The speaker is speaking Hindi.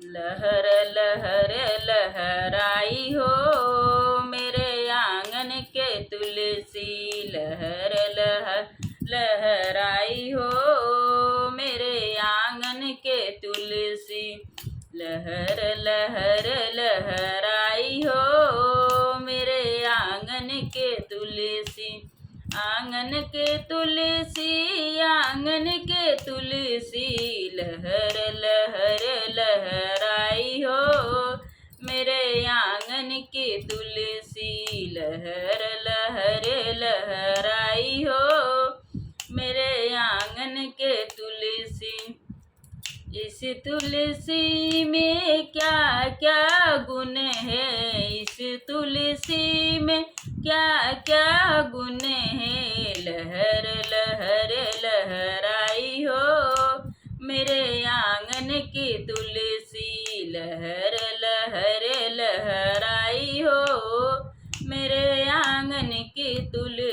लहर लहर लहराई हो मेरे आंगन के तुलसी। लहर लहर लहराई हो मेरे आंगन के तुलसी। लहर लहर लहराई हो मेरे आंगन के तुलसी। आंगन के तुलसी आंगन के तुलसी। लहर लहर लहराई हो मेरे आंगन की तुलसी। लहर लहर लहराई हो मेरे आंगन के तुलसी। इस तुलसी में क्या क्या गुण है, इस तुलसी में क्या क्या गुण है। लहर लहर लहराई हो मेरे आंगन की तुलसी। लहर लहर लहराई हो मेरे आंगन की तुलसी।